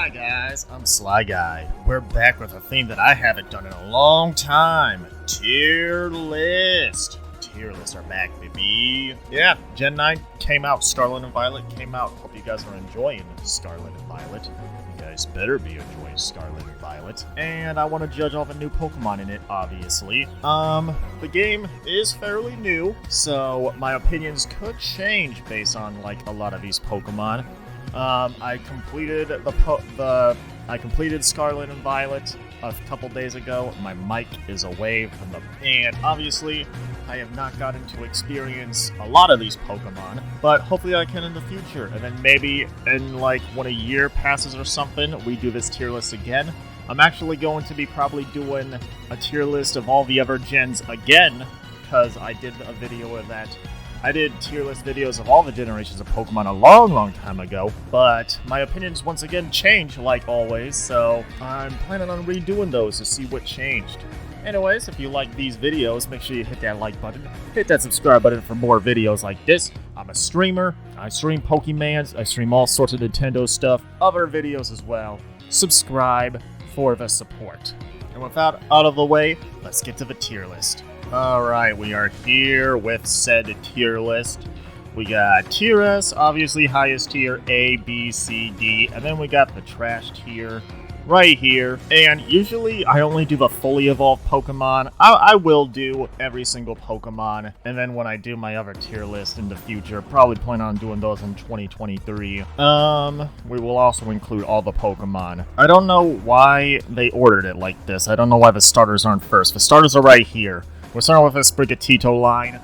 Hi guys, I'm Sly Guy. We're back with a theme that I haven't done in a long time. Tier list. Tier lists are back, baby. Yeah, Gen 9 came out. Scarlet and Violet came out. Hope you guys are enjoying Scarlet and Violet. You guys better be enjoying Scarlet and Violet. And I want to judge all the new Pokemon in it, obviously. The game is fairly new, so my opinions could change based on like a lot of these Pokemon. I completed Scarlet and Violet a couple days ago. My mic is away from and obviously I have not gotten to experience a lot of these Pokemon, but hopefully I can in the future. And then maybe in like when a year passes or something, we do this tier list again. I'm actually going to be probably doing a tier list of all the other gens again, because I did a video of that. I did tier list videos of all the generations of Pokemon a long time ago, but my opinions once again change like always, so I'm planning on redoing those to see what changed. Anyways, if you like these videos, make sure you hit that like button, hit that subscribe button for more videos like this. I'm a streamer, I stream Pokemans, I stream all sorts of Nintendo stuff, other videos as well. Subscribe for the support. And with that out of the way, let's get to the tier list. Alright, we are here with said tier list. We got tier S, obviously highest tier, A, B, C, D, and then we got the trash tier right here. And usually I only do the fully evolved Pokemon. I will do every single Pokemon, and then when I do my other tier list in the future, probably plan on doing those in 2023. We will also include all the Pokemon. I don't know why they ordered it like this. I don't know why the starters aren't first. The starters are right here. We're starting with a Sprigatito line.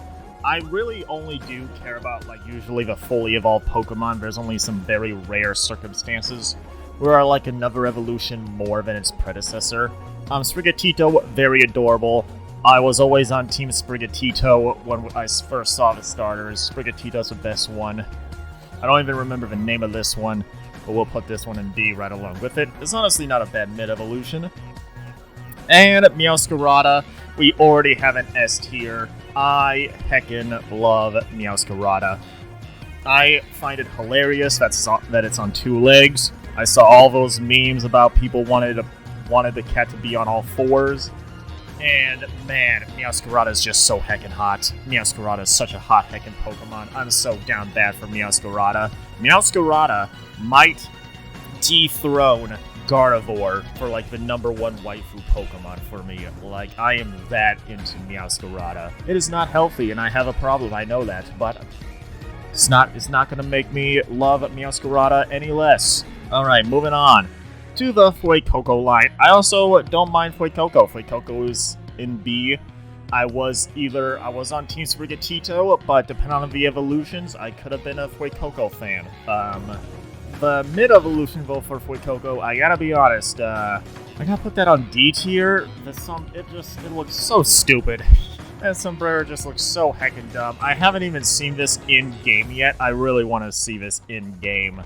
I really only do care about, like, usually the fully evolved Pokemon. There's only some very rare circumstances where I like another evolution more than its predecessor. Sprigatito, very adorable. I was always on Team Sprigatito when I first saw the starters. Sprigatito's the best one. I don't even remember the name of this one, but we'll put this one in B right along with it. It's honestly not a bad mid-evolution. And Meowscarada, we already have an S tier. I heckin' love Meowscarada. I find it hilarious that it's on two legs. I saw all those memes about people wanted the cat to be on all fours. And man, Meowscarada is just so heckin' hot. Meowscarada is such a hot heckin' Pokemon. I'm so down bad for Meowscarada. Meowscarada might dethrone Gardevoir for like the ¡1 waifu Pokemon for me. Like, I am that into Meowscarada. It is not healthy and I have a problem, I know that, but it's not gonna make me love Meowscarada any less. Alright, moving on to the Fuecoco line. I also don't mind Fuecoco. Fuecoco is in B. I was on Team Sprigatito, but depending on the evolutions, I could have been a Fuecoco fan. The mid-evolution vote for Fuecoco, I gotta be honest, I gotta put that on D tier. It looks so stupid. That sombrero just looks so heckin' dumb. I haven't even seen this in-game yet. I really want to see this in-game.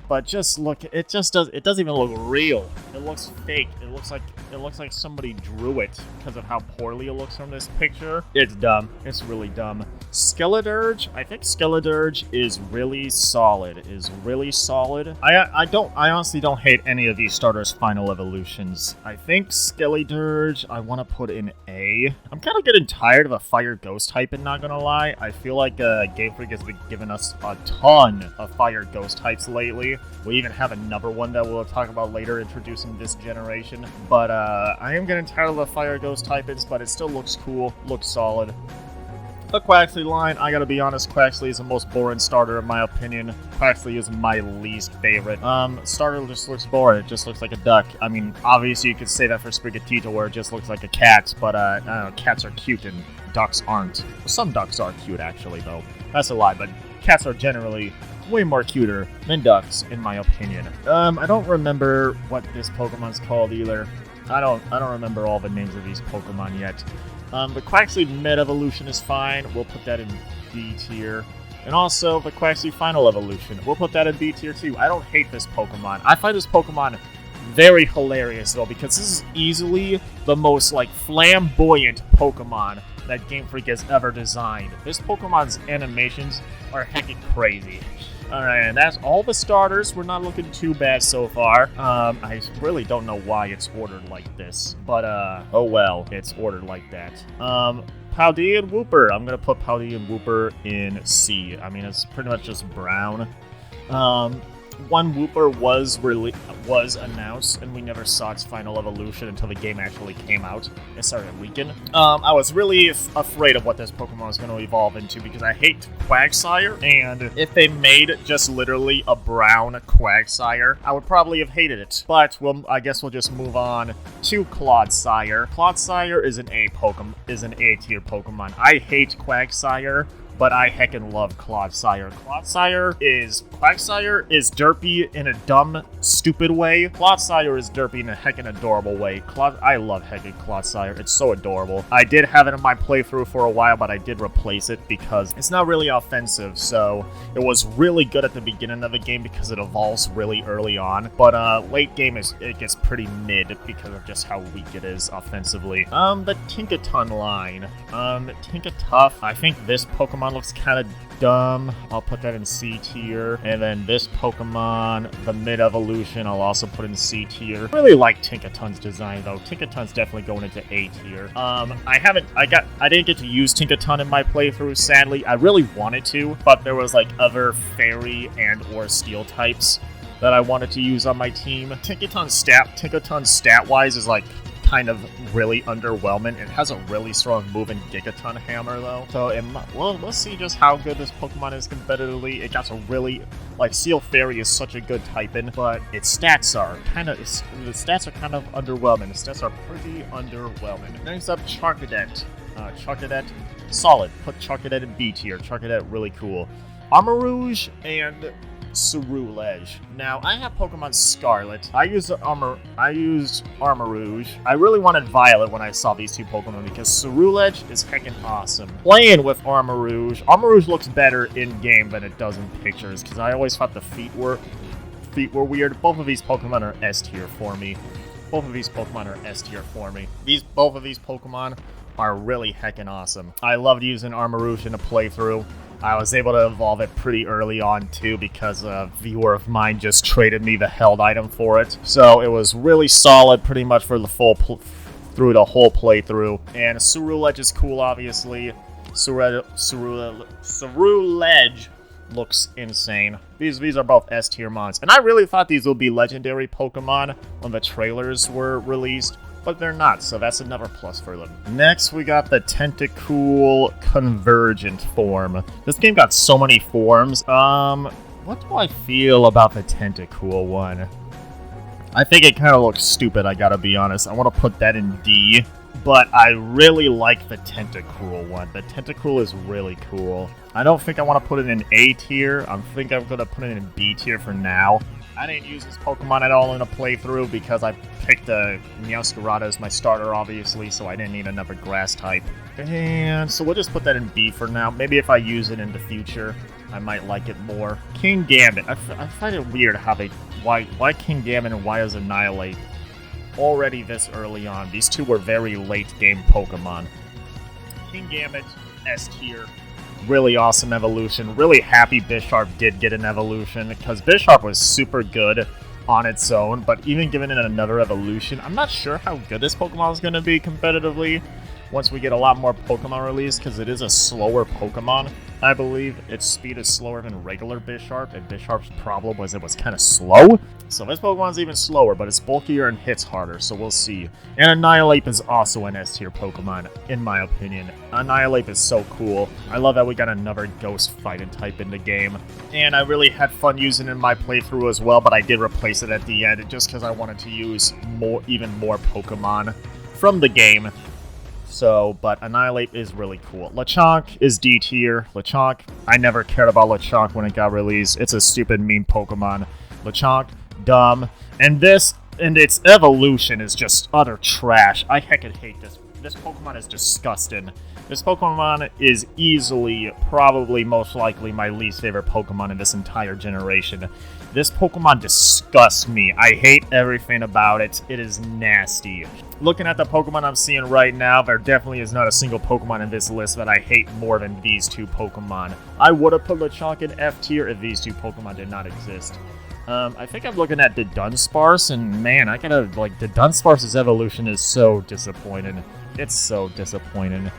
But just look, it doesn't even look real. It looks fake. It looks like somebody drew it because of how poorly it looks from this picture. It's dumb. It's really dumb. Skeledirge, I think Skeledirge is really solid. I honestly don't hate any of these starters' final evolutions. I think Skeledirge I want to put in A. I'm kind of getting tired of a fire ghost typing, not gonna lie. I feel like Game Freak has been giving us a ton of fire ghost types lately. We even have another one that we'll talk about later introducing this generation. But I am getting tired of the fire ghost typings, but it still looks cool, looks solid. The Quaxly line, I gotta be honest, Quaxly is the most boring starter in my opinion. Quaxly is my least favorite. Starter just looks boring, it just looks like a duck. I mean, obviously you could say that for Sprigatito where it just looks like a cat, but I don't know, cats are cute and ducks aren't. Well, some ducks are cute actually though. That's a lie, but cats are generally way more cuter than ducks, in my opinion. I don't remember what this Pokemon's called either. I don't remember all the names of these Pokemon yet. The Quaxly mid-evolution is fine. We'll put that in B tier. And also, the Quaxly final evolution. We'll put that in B tier too. I don't hate this Pokemon. I find this Pokemon very hilarious though, because this is easily the most like flamboyant Pokemon that Game Freak has ever designed. This Pokemon's animations are heckin' crazy. Alright, and that's all the starters. We're not looking too bad so far. I really don't know why it's ordered like this, but oh well, it's ordered like that. Paldea and Wooper. I'm gonna put Paldea and Wooper in C. I mean, it's pretty much just brown. One Wooper was announced, and we never saw its final evolution until the game actually came out. It started leaking. I was really afraid of what this Pokemon was going to evolve into because I hate Quagsire, and if they made just literally a brown Quagsire, I would probably have hated it. But I guess we'll just move on to Clodsire. Clodsire is an A tier Pokemon. I hate Quagsire, but I heckin' love Clodsire. Quagsire is derpy in a dumb, stupid way. Clodsire is derpy in a heckin' adorable way. I love heckin' Clodsire. It's so adorable. I did have it in my playthrough for a while, but I did replace it because it's not really offensive, so it was really good at the beginning of the game because it evolves really early on, but late game it gets pretty mid because of just how weak it is offensively. The Tinkaton line. Tinkatuff. I think this Pokemon looks kind of dumb. I'll put that in C tier. And then this Pokemon, the mid-evolution, I'll also put in C tier. Really like Tinkaton's design though. Tinkaton's definitely going into A tier. I didn't get to use Tinkaton in my playthrough, sadly. I really wanted to, but there was like other fairy and or steel types that I wanted to use on my team. Tinkaton's stat-wise is like kind of really underwhelming. It has a really strong move in Gigaton Hammer though, so we'll see just how good this Pokemon is competitively. It got a really, like, Steel Fairy is such a good typing, but its stats are kind of underwhelming. The stats are pretty underwhelming. Next up, Charcadet. Charcadet, solid. Put Charcadet in B tier. Charcadet, really cool. Armarouge and Cerulege. Now, I have Pokemon Scarlet. I used Armarouge. I really wanted Violet when I saw these two Pokemon because Cerulege is heckin' awesome. Playing with Armarouge looks better in-game than it does in pictures because I always thought the feet were weird. Both of these Pokemon are S tier for me. Both of these Pokemon are really heckin' awesome. I loved using Armarouge in a playthrough. I was able to evolve it pretty early on too because a viewer of mine just traded me the held item for it. So it was really solid pretty much for the through the whole playthrough. And Cerulege is cool, obviously. Cerulege looks insane. These are both S tier mons. And I really thought these would be legendary Pokemon when the trailers were released, but they're not, so that's another plus for them. Next, we got the Tentacool Convergent form. This game got so many forms. What do I feel about the Tentacool one? I think it kind of looks stupid, I gotta be honest. I want to put that in D, but I really like the Tentacool one. The Tentacool is really cool. I don't think I want to put it in A tier. I think I'm going to put it in B tier for now. I didn't use this Pokemon at all in a playthrough because I picked Meowscarada as my starter, obviously, so I didn't need another grass type. And so we'll just put that in B for now. Maybe if I use it in the future, I might like it more. Kingambit. I find it weird how why Kingambit and why is Annihilate already this early on? These two were very late game Pokemon. Kingambit, S tier. Really awesome evolution. Really happy Bisharp did get an evolution because Bisharp was super good on its own, but even giving it another evolution, I'm not sure how good this Pokemon is going to be competitively once we get a lot more Pokemon released because it is a slower Pokemon. I believe its speed is slower than regular Bisharp, and Bisharp's problem was it was kind of slow. So this Pokemon's even slower, but it's bulkier and hits harder, so we'll see. And Annihilate is also an S-tier Pokemon, in my opinion. Annihilate is so cool. I love that we got another Ghost fighting type in the game. And I really had fun using it in my playthrough as well, but I did replace it at the end just because I wanted to use even more Pokemon from the game. So, but Annihilate is really cool. Lechonk is D tier. Lechonk, I never cared about Lechonk when it got released. It's a stupid meme Pokemon. Lechonk, dumb. And its evolution is just utter trash. I heckin' hate this This Pokemon is disgusting. This Pokemon is easily, probably, most likely my least favorite Pokemon in this entire generation. This Pokemon disgusts me. I hate everything about it. It is nasty. Looking at the Pokemon I'm seeing right now, there definitely is not a single Pokemon in this list that I hate more than these two Pokemon. I would have put Lechonk in F tier if these two Pokemon did not exist. I think I'm looking at the Dunsparce, and man, I gotta, like, the Dunsparce's evolution is so disappointing. It's so disappointing.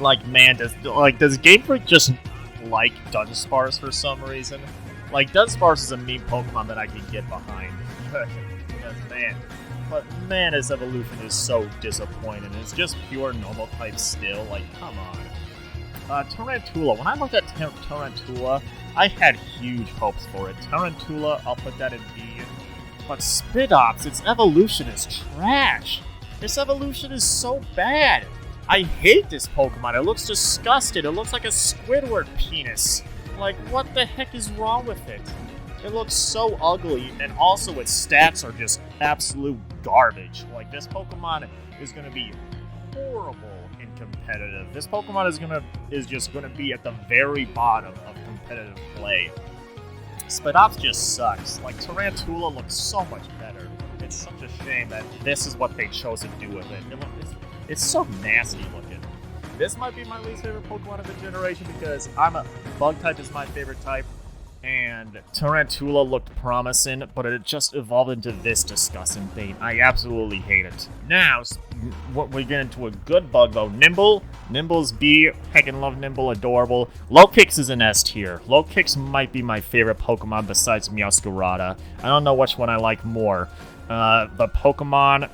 Like, man, does Game Freak just like Dunsparce for some reason? Like, Dunsparce is a meme Pokemon that I can get behind. But man, his evolution is so disappointing. It's just pure normal type still. Like, come on. Tarantula. When I looked at Tarantula, I had huge hopes for it. Tarantula, I'll put that in B. But Spidops, its evolution is trash. This evolution is so bad. I hate this Pokemon. It looks disgusting. It looks like a Squidward penis. Like, what the heck is wrong with it? It looks so ugly, and also its stats are just absolute garbage. Like, this Pokemon is going to be horrible in competitive. This Pokemon is just going to be at the very bottom of competitive play. Spidops just sucks. Like, Tarantula looks so much better. It's such a shame that this is what they chose to do with it. It's so nasty looking. This might be my least favorite Pokemon of the generation because Bug type is my favorite type, and Tarantula looked promising, but it just evolved into this disgusting thing. I absolutely hate it. Now, we get into a good bug though. Nimble. Nimble's B. Heckin' love Nimble, adorable. Lokix is an S tier. Lokix might be my favorite Pokemon besides Meowscarada. I don't know which one I like more. The Pokemon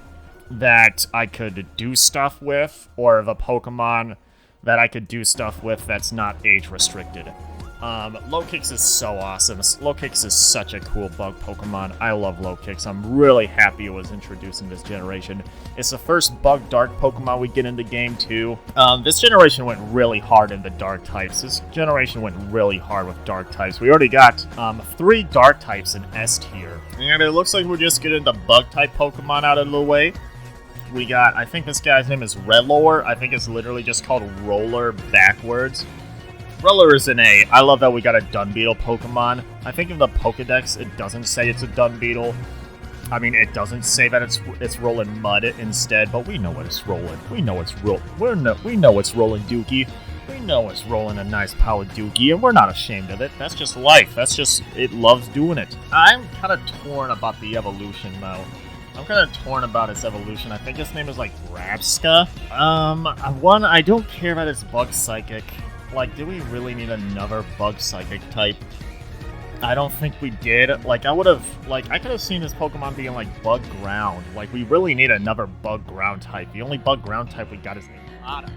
that I could do stuff with, or the Pokemon that I could do stuff with that's not age restricted. Lokix is so awesome. Lokix is such a cool bug Pokemon. I love Lokix. I'm really happy it was introduced in this generation. It's the first bug dark Pokemon we get in the game too. This generation went really hard in the dark types. This generation went really hard with dark types. We already got 3 dark types in S tier. And it looks like we're just getting the bug type Pokemon out of the way. We got, I think this guy's name is Redlore. I think it's literally just called Roller backwards. Roller is an A. I love that we got a Dunbeetle Pokemon. I think in the Pokedex, it doesn't say it's a Dunbeetle. I mean, it doesn't say that it's rolling mud instead, but we know what it's rolling. We know it's rolling Dookie. We know it's rolling a nice power Dookie, and we're not ashamed of it. That's just life. That's just, it loves doing it. I'm kind of torn about the evolution, though. I'm kind of torn about its evolution. I think its name is, like, Rabska. I don't care about its Bug Psychic. Like, do we really need another Bug Psychic type? I don't think we did. Like, I could have seen this Pokemon being, like, Bug Ground. Like, we really need another Bug Ground type. The only Bug Ground type we got is Nihilada.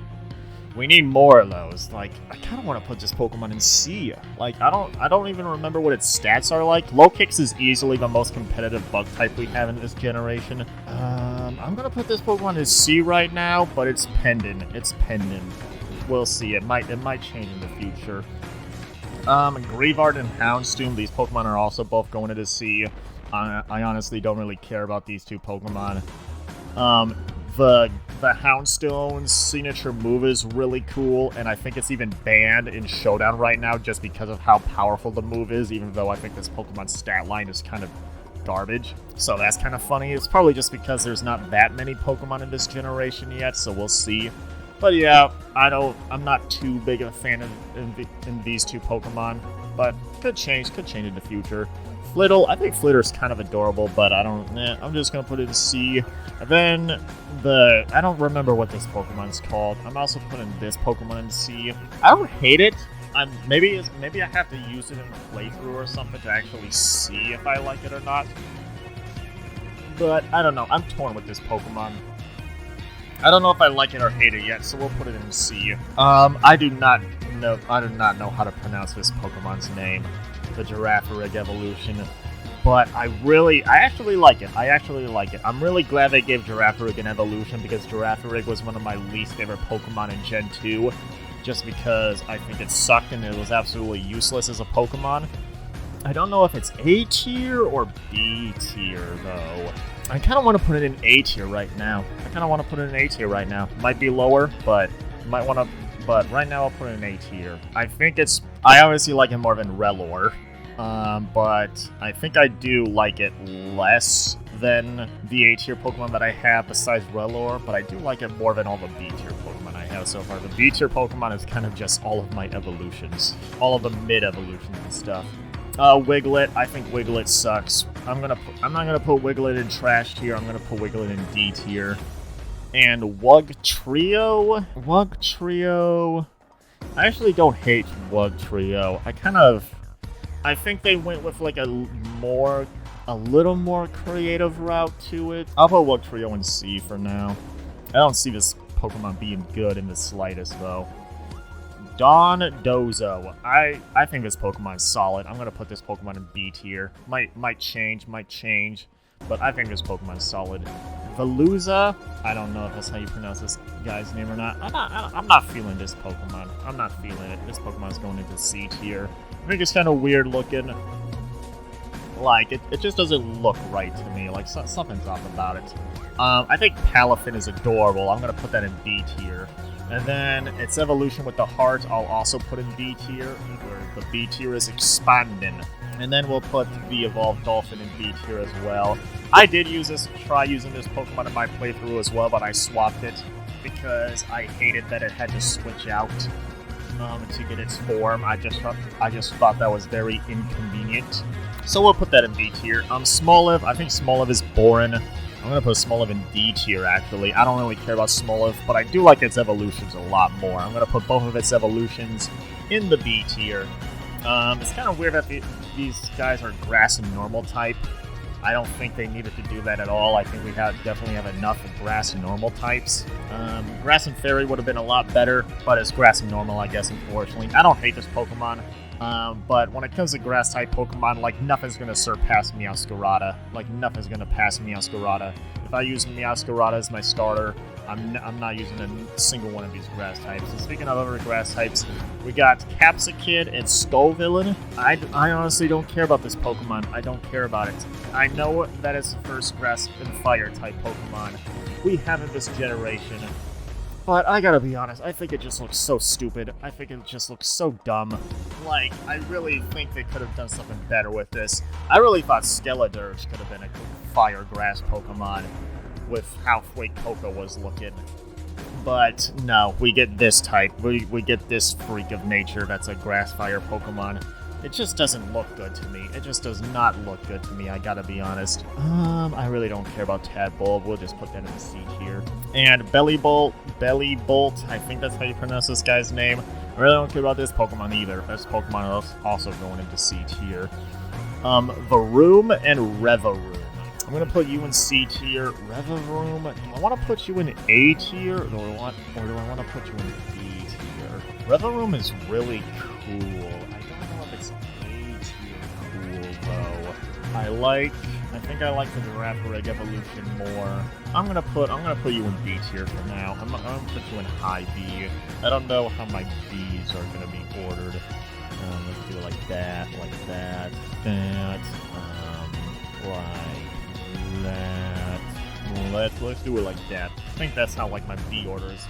We need more of those. Like, I kind of want to put this Pokemon in C. Like, I don't even remember what its stats are like. Lokix is easily the most competitive bug type we have in this generation. I'm gonna put this Pokemon in C right now, but it's pending. It's pending. We'll see. It might change in the future. Greavard and Houndoom, these Pokemon are also both going into C. I honestly don't really care about these two Pokemon. The Houndstone's signature move is really cool, and I think it's even banned in Showdown right now just because of how powerful the move is, even though I think this Pokemon's stat line is kind of garbage. So that's kind of funny. It's probably just because there's not that many Pokemon in this generation yet, so we'll see. But yeah, I'm not too big of a fan in these two Pokemon, but could change in the future. Flittle, I think Flitter's kind of adorable, but I'm just gonna put it in C. And then I don't remember what this Pokemon's called. I'm also putting this Pokemon in C. I don't hate it. Maybe I have to use it in a playthrough or something to actually see if I like it or not. But I don't know. I'm torn with this Pokemon. I don't know if I like it or hate it yet, so we'll put it in C. I do not know how to pronounce this Pokemon's name. The Girafarig evolution, but I actually like it. I'm really glad they gave Girafarig an evolution because Girafarig was one of my least favorite Pokemon in Gen 2, just because I think it sucked and it was absolutely useless as a Pokemon. I don't know if it's A tier or B tier, though. I kind of want to put it in A tier right now. Might be lower, but might want to. But right now I'll put it in A tier. I obviously like it more than Relor. But I think I do like it less than the A tier Pokemon that I have besides Relor, but I do like it more than all the B tier Pokemon I have so far. The B tier Pokemon is kind of just all of my evolutions. All of the mid-evolutions and stuff. Wiglet, I think Wiglet sucks. I'm not gonna put Wiglet in trash tier, I'm gonna put Wiglet in D tier. And Wugtrio, I actually don't hate Wugtrio. I think they went with like a little more creative route to it. I'll put Wugtrio in C for now. I don't see this Pokemon being good in the slightest, though. Dondozo. I think this Pokemon's solid. I'm gonna put this Pokemon in B tier. Might change, but I think this Pokemon's solid. Veluza. I don't know if that's how you pronounce this guy's name or not. I'm not feeling this Pokemon. I'm not feeling it. This Pokemon's going into C tier. I think it's kind of weird looking. Like, it just doesn't look right to me. Like, something's off about it. I think Palafin is adorable. I'm going to put that in B tier. And then its evolution with the heart, I'll also put in B tier. Where the B tier is expanding. And then we'll put the evolved Dolphin in B tier as well. I did try using this Pokemon in my playthrough as well, but I swapped it because I hated that it had to switch out to get its form. I just thought that was very inconvenient. So we'll put that in B tier. Smoliv, I think Smoliv is boring. I'm going to put Smoliv in D tier, actually. I don't really care about Smoliv, but I do like its evolutions a lot more. I'm going to put both of its evolutions in the B tier. It's kind of weird that these guys are grass and normal type. I don't think they needed to do that at all. I think we definitely have enough of grass and normal types. Grass and Fairy would have been a lot better, but it's grass and normal, I guess, unfortunately. I don't hate this Pokemon, but when it comes to grass-type Pokemon, like, nothing's going to surpass Meowscarada. Like, nothing's going to pass Meowscarada. If I use Meowscarada as my starter, I'm not using a single one of these grass types. And speaking of other grass types, we got Capsakid and Skullvillain. I honestly don't care about this Pokemon. I don't care about it. I know that it's the first grass and fire type Pokemon we have in this generation. But I gotta be honest, I think it just looks so stupid. I think it just looks so dumb. Like, I really think they could have done something better with this. I really thought Skeledirge could have been a fire grass Pokemon with how Fuecoco was looking. But no, we get this type. We get this freak of nature that's a grass fire Pokemon. It just doesn't look good to me. It just does not look good to me, I gotta be honest. I really don't care about Tadbulb. We'll just put that in the C tier. And Bellybolt, I think that's how you pronounce this guy's name. I really don't care about this Pokemon either. This Pokemon is also going into C tier. Varoom and Revaroom. I'm gonna put you in C tier. Revaroom, do I want to put you in A tier, or do I want to put you in B tier? Revaroom is really cool. I don't know if it's A tier cool though. I think I like the Girafarig evolution more. I'm gonna put you in B tier for now. I'm gonna put you in high B. I don't know how my Bs are gonna be ordered. Let's do it like that, like that. Let's do it like that. I think that's how like my B order is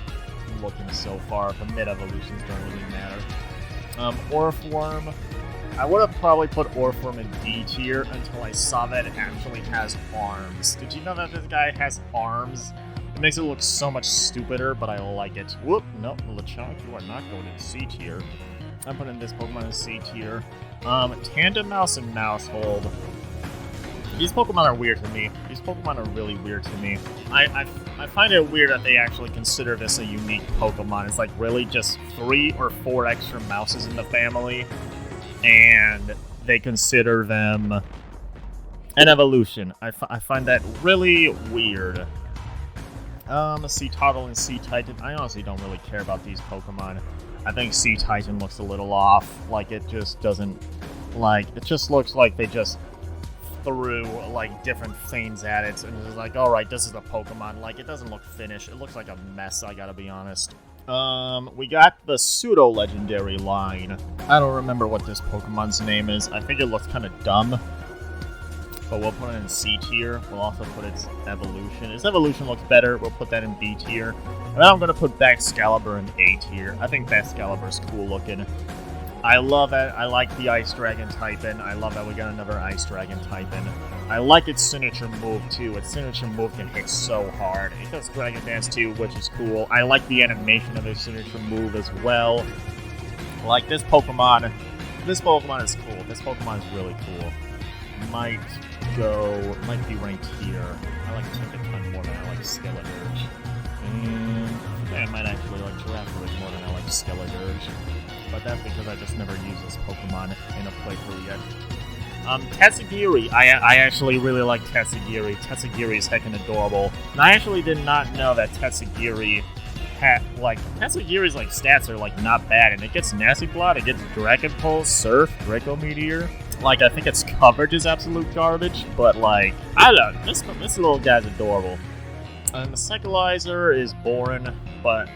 looking so far. The mid evolutions don't really matter. Orifworm. I would have probably put Orifworm in D tier until I saw that it actually has arms. Did you know that this guy has arms? It makes it look so much stupider, but I like it. Whoop, nope, Lechonk, you are not going in C tier. I'm putting this Pokemon in C tier. Tandemaus and Mousehold. These Pokemon are weird to me. These Pokemon are really weird to me. I find it weird that they actually consider this a unique Pokemon. It's like really just 3 or 4 extra mouses in the family, and they consider them an evolution. I find that really weird. C-Tottle and C-Titan. I honestly don't really care about these Pokemon. I think C-Titan looks a little off. Like, it just doesn't... Like, it just looks like they just threw, like, different things at it, and it's like, alright, this is the Pokemon. Like, it doesn't look finished. It looks like a mess, I gotta be honest. We got the pseudo-legendary line. I don't remember what this Pokemon's name is. I think it looks kind of dumb. but we'll put it in C tier. We'll also put its evolution. Its evolution looks better. We'll put that in B tier. And then I'm going to put Excalibur in A tier. I think Excalibur's cool looking. I love it. I like the Ice Dragon type in. I love that we got another Ice Dragon type in. I like its signature move too. Its signature move can hit so hard. It does Dragon Dance too, which is cool. I like the animation of its signature move as well. Like this Pokemon. This Pokemon is cool. This Pokemon is really cool. Might be ranked here. I like Tinkaton more than I like Skeledirge. And I might actually like Girafarig more than I like Skeledirge. But that's because I just never used this Pokemon in a playthrough yet. Tessagiri. I actually really like Tessagiri. Tessagiri is heckin' adorable. And I actually did not know that Tessagiri's stats are like not bad, and it gets Nasty Plot, it gets Dragon Pulse, Surf, Draco Meteor. Like, I think its coverage is absolute garbage, but like, I don't know, this little guy's adorable. And the Cyclizer is boring, but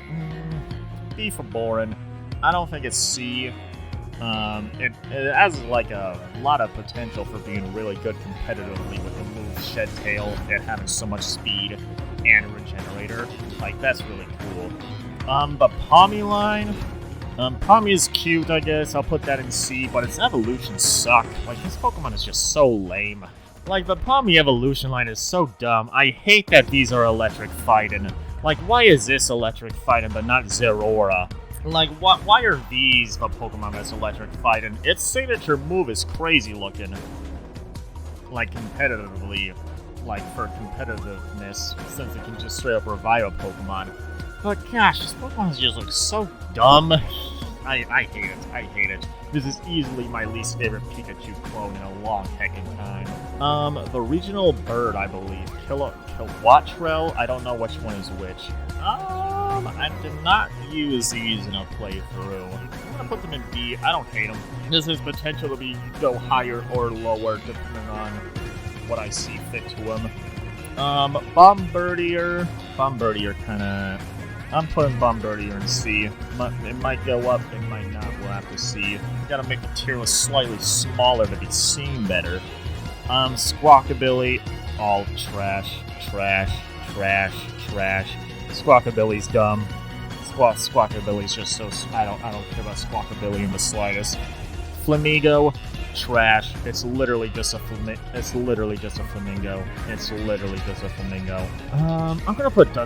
B for boring. I don't think it's C. It has like a lot of potential for being really good competitively with the move Shed Tail and having so much speed and Regenerator. Like, that's really cool. The Pawmi line. Pawmi is cute, I guess. I'll put that in C, but its evolutions suck. Like, this Pokemon is just so lame. Like, the Pawmi evolution line is so dumb. I hate that these are electric fighting. Like, why is this electric fighting but not Zeraora? Like, why are these the Pokemon that's electric fighting? Its signature move is crazy looking. Like, competitively. Like, for competitiveness, since it can just straight up revive a Pokemon. But gosh, this Pokemon just looks so dumb. I hate it. I hate it. This is easily my least favorite Pikachu clone in a long heckin' time. The regional bird, I believe. Kilowattrel? I don't know which one is which. I did not use these in a playthrough. I'm gonna put them in B. I don't hate them. This has potential to go higher or lower depending on what I see fit to them. Bombardier kinda... I'm putting Bombardier in C. It might go up, it might not. We'll have to see. Gotta make the tier list slightly smaller to be seen better. Squawkabilly, all trash. Squawkabilly's dumb. Squawkabilly's just so... I don't care about Squawkabilly in the slightest. Flamigo, trash. It's literally just a flamingo. It's literally just a flamingo. I'm gonna put the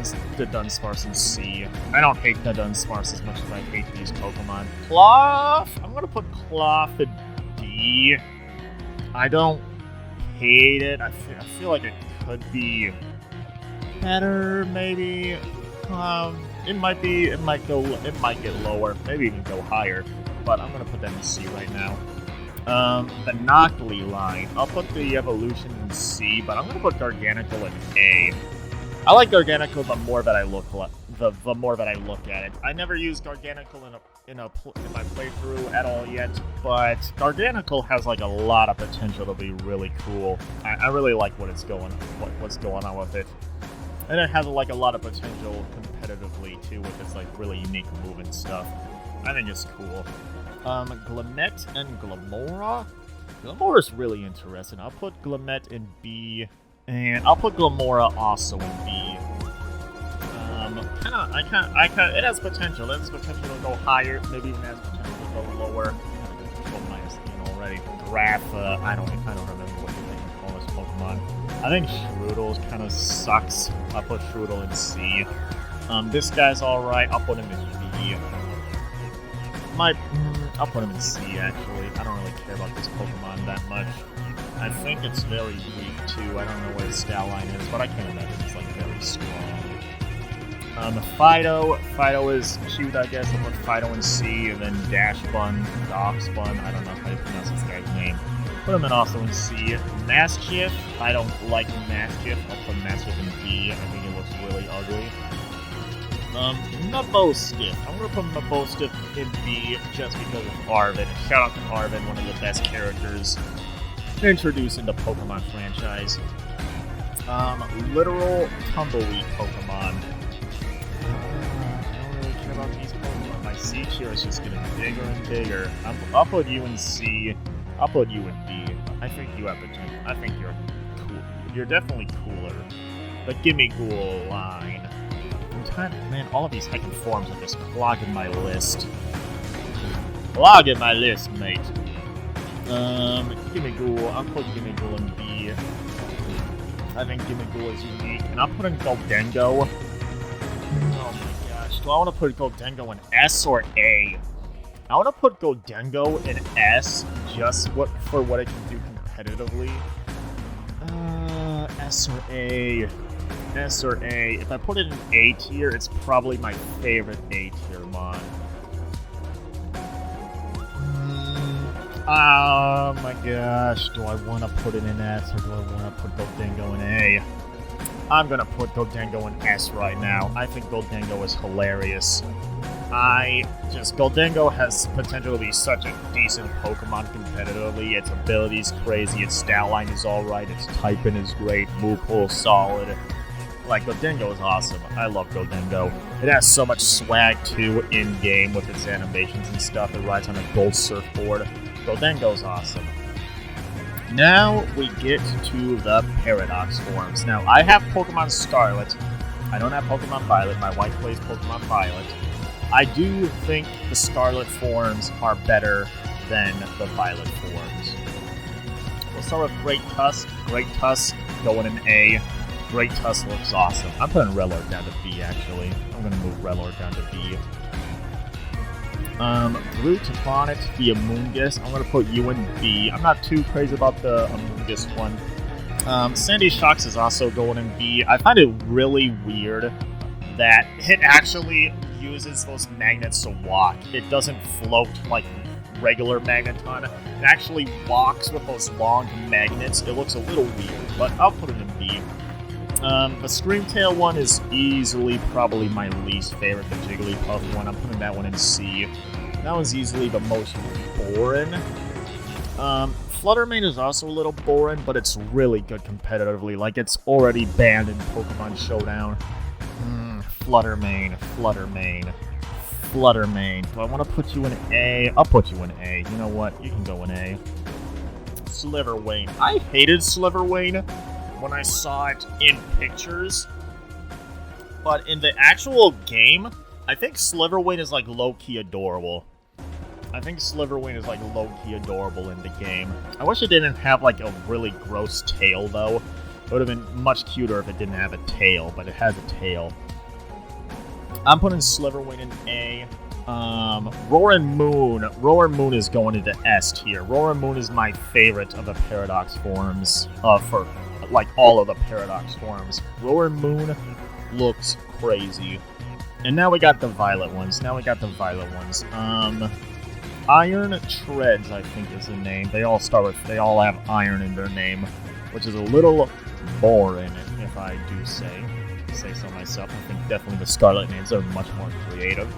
Dunsparce in C. I don't hate the Dunsparce as much as I hate these Pokemon. Cloth! I'm gonna put Cloth in D. I don't hate it. I feel like it could be better, maybe. It might get lower, maybe even go higher. But I'm gonna put that in C right now. The Noctli line. I'll put the evolution in C, but I'm gonna put Garganacl in A. I like Garganacl the more that I look at it. I never used Garganacl in my playthrough at all yet, but Garganacl has like a lot of potential to be really cool. I really like what's going on with it. And it has like a lot of potential competitively too with its like really unique move and stuff. I think it's cool. Glamet and Glamora? Glamora's really interesting. I'll put Glamet in B, and I'll put Glamora also in B. It has potential. It has potential to go higher, maybe even has potential to go lower. Already. Grapha, I don't remember what you think call this Pokemon. I think Shroodle kind of sucks. I'll put Shroodle in C. This guy's alright. I'll put him in B. I'll put him in C, actually. I don't really care about this Pokemon that much. I think it's very weak, too. I don't know what its stat line is, but I can't imagine it's, like, very strong. Fido is cute, I guess. I'll put Fido in C, and then Dachsbun, I don't know how you pronounce this guy's name. Put him in also in C. Mastiff, I don't like Mastiff. I'll put Mastiff in B. I think it looks really ugly. Mabostiff. I'm gonna put Mabostiff in B just because of Arvin. Shout out to Arvin, one of the best characters introduced in the Pokemon franchise. Literal Tumbleweed Pokemon. I don't really care about these Pokemon. My C tier is just getting bigger and bigger. I'll put you in C. I'll put you in B. I think you have potential. I think You're definitely cooler. But gimme Ghoul line. Man, all of these heckin' forms are just clogging my list. Clogging my list, mate. Gimme Ghoul. I'll put Gimme Ghoul in B. I think Gimme Ghoul is unique. And I'll put in Goldengo. Oh my gosh. Do I want to put Goldengo in S or A? I want to put Goldengo in S just for what it can do competitively. S or A. S or A. If I put it in A tier, it's probably my favorite A tier mon. Oh my gosh. Do I want to put it in S or do I want to put Goldengo in A? I'm gonna put Goldengo in S right now. I think Goldengo is hilarious. Goldengo has potential to be such a decent Pokemon competitively. Its ability's crazy, its stat line is alright, its typing is great, move pool solid. Like, Goldengo is awesome. I love Goldengo. It has so much swag, too, in-game with its animations and stuff. It rides on a gold surfboard. Goldengo's awesome. Now we get to the Paradox forms. Now, I have Pokemon Scarlet. I don't have Pokemon Violet. My wife plays Pokemon Violet. I do think the Scarlet forms are better than the Violet forms. We'll start with Great Tusk. Great Tusk going in A. Great Tusk looks awesome. I'm putting Rellor down to B, actually. I'm going to move Rellor down to B. Blue Taponnet, the Amoonguss. I'm going to put you in B. I'm not too crazy about the Amoonguss one. Sandy Shocks is also going in B. I find it really weird that it actually uses those magnets to walk. It doesn't float like regular Magneton. It actually walks with those long magnets. It looks a little weird, but I'll put it in B. The Screamtail one is easily probably my least favorite, the Jigglypuff one. I'm putting that one in C. That one's easily the most boring. Fluttermane is also a little boring, but it's really good competitively. Like, it's already banned in Pokemon Showdown. Fluttermane. Do I want to put you in A? I'll put you in A. You know what? You can go in A. Sliverwayne. I hated Sliverwayne when I saw it in pictures. But in the actual game, I think Sliverwayne is, like, low-key adorable. I think Sliverwayne is, like, low-key adorable in the game. I wish it didn't have, like, a really gross tail, though. It would have been much cuter if it didn't have a tail, but it has a tail. I'm putting Sliverwayne in A. Roaring Moon is going into S tier. Roaring Moon is my favorite of the Paradox forms, for, like, all of the Paradox forms. Roaring Moon looks crazy. And now we got the Violet ones. Iron Treads, I think, is the name. They all have iron in their name, which is a little boring, if I do say so myself. I think definitely the Scarlet names are much more creative.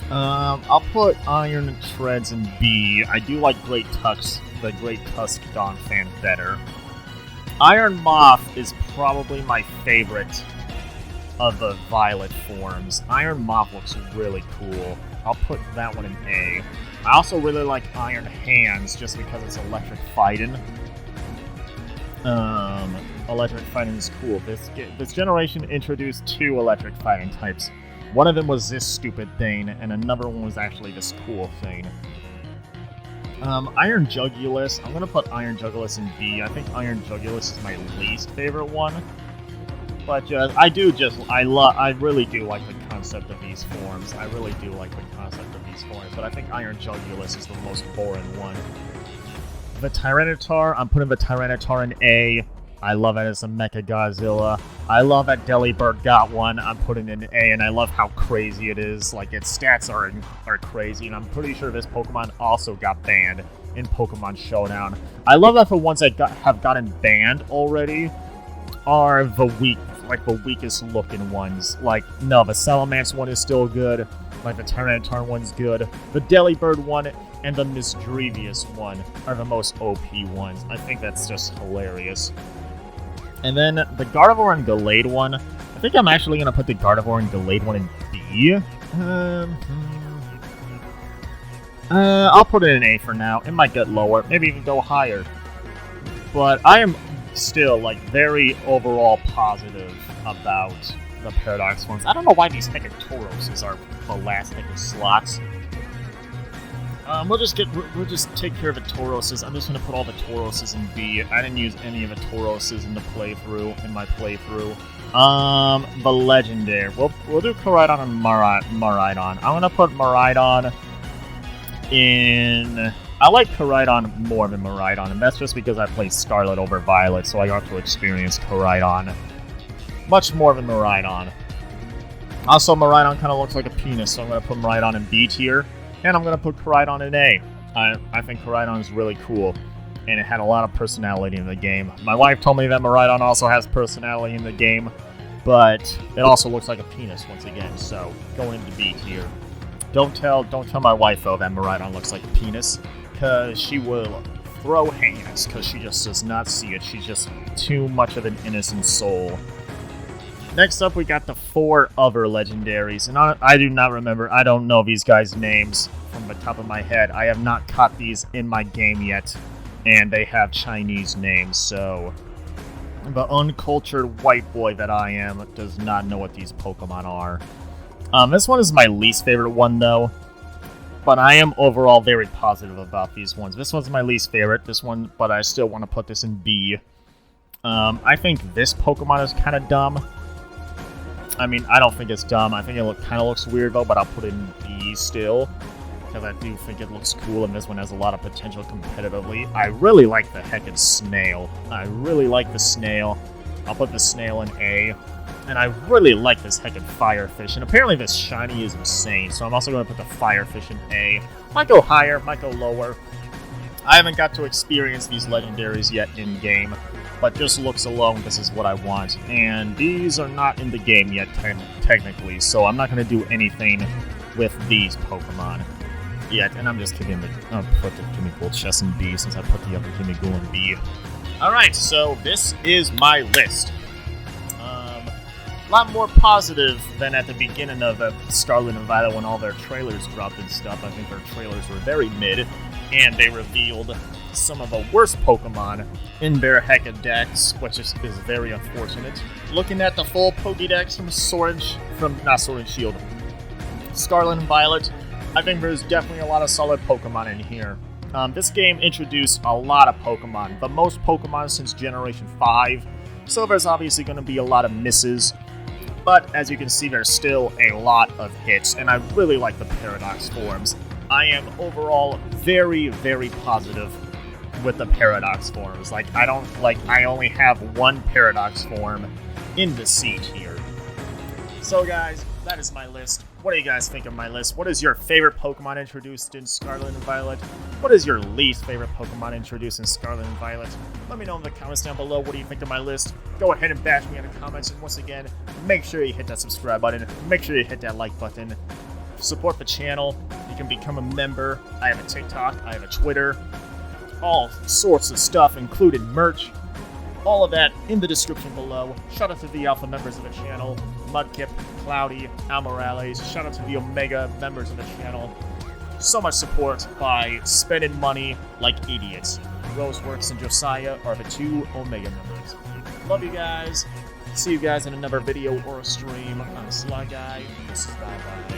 I'll put Iron Treads in B. I do like the Great Tusk Donphan better. Iron Moth is probably my favorite of the Violet forms. Iron Moth looks really cool. I'll put that one in A. I also really like Iron Hands just because it's electric fighting. Electric fighting is cool. This generation introduced 2 electric fighting types. One of them was this stupid thing, and another one was actually this cool thing. Iron Jugulis. I'm gonna put Iron Jugulis in B. I think Iron Jugulis is my least favorite one. But I really do like the concept of these forms. But I think Iron Jugulis is the most boring one. The Tyranitar, I'm putting the Tyranitar in A. I love it as a Mecha Godzilla. I love that Delibird got one. I'm putting it in A, and I love how crazy it is. Like, its stats are crazy, and I'm pretty sure this Pokemon also got banned in Pokemon Showdown. I love that the ones that have gotten banned already are the weakest looking ones. Like, no, the Salamence one is still good. Like, the Tyranitar one's good. The Delibird one and the Misdrevious one are the most OP ones. I think that's just hilarious. And then the Gardevoir and Gallade one, I think I'm actually going to put the Gardevoir and Gallade one in B. I'll put it in A for now. It might get lower, maybe even go higher. But I am still, like, very overall positive about the Paradox forms. I don't know why these Heckin' Tauroses are the last Heckin' slots. We'll just take care of the Tauroses. I'm just gonna put all the Tauroses in B. I didn't use any of the Tauroses in my playthrough. The Legendary. We'll do Corrine and Miraidon. I'm gonna put Miraidon in. I like Corrine more than Miraidon, and that's just because I played Scarlet over Violet, so I got to experience Corrine much more than Miraidon. Also, Miraidon kind of looks like a penis, so I'm gonna put Miraidon in B tier. And I'm going to put Corrine in A. I think Corrine is really cool, and it had a lot of personality in the game. My wife told me that Miraidon also has personality in the game, but it also looks like a penis once again, so going into B tier. Don't tell my wife, though, that Miraidon looks like a penis, because she will throw hands, because she just does not see it. She's just too much of an innocent soul. Next up, we got the 4 other legendaries, and I do not remember. I don't know these guys' names from the top of my head. I have not caught these in my game yet, and they have Chinese names, so the uncultured white boy that I am does not know what these Pokemon are. This one is my least favorite one, though, but I am overall very positive about these ones. This one's my least favorite, but I still want to put this in B. I think this Pokemon is kind of dumb. I mean, I don't think it's dumb. I think it kind of looks weird, though, but I'll put it in B still, because I do think it looks cool, and this one has a lot of potential competitively. I really like the heckin' snail. I really like the snail. I'll put the snail in A. And I really like this heckin' firefish, and apparently this shiny is insane, so I'm also going to put the firefish in A. Might go higher, might go lower. I haven't got to experience these legendaries yet in-game, but just looks alone, this is what I want. And these are not in the game yet, technically, so I'm not going to do anything with these Pokemon yet. And I'm just kidding. I'll put the Gimmighoul chest in B since I put the other Gimmighoul in B. Alright, so this is my list. A lot more positive than at the beginning of Scarlet and Violet when all their trailers dropped and stuff. I think their trailers were very mid, and they revealed some of the worst Pokemon in their Hecka decks, which is very unfortunate. Looking at the full Pokédex from Shield, Scarlet and Violet, I think there's definitely a lot of solid Pokemon in here. This game introduced a lot of Pokemon, the most Pokemon since Generation 5, so there's obviously going to be a lot of misses. But as you can see, there's still a lot of hits, and I really like the Paradox forms. I am overall very, very positive with the Paradox forms. I only have one Paradox form in the C tier. So guys, that is my list. What do you guys think of my list? What is your favorite Pokemon introduced in Scarlet and Violet? What is your least favorite Pokemon introduced in Scarlet and Violet? Let me know in the comments down below. What do you think of my list? Go ahead and bash me in the comments. And once again, make sure you hit that subscribe button. Make sure you hit that like button. Support the channel. You can become a member. I have a TikTok. I have a Twitter. All sorts of stuff, including merch. All of that in the description below. Shout out to the alpha members of the channel, Mudkip, Cloudy, Almorales. Shout out to the Omega members of the channel. So much support by spending money like idiots. RoseWorks and Josiah are the 2 Omega members. Love you guys. See you guys in another video or a stream. I'm Sly Guy. This is bye-bye.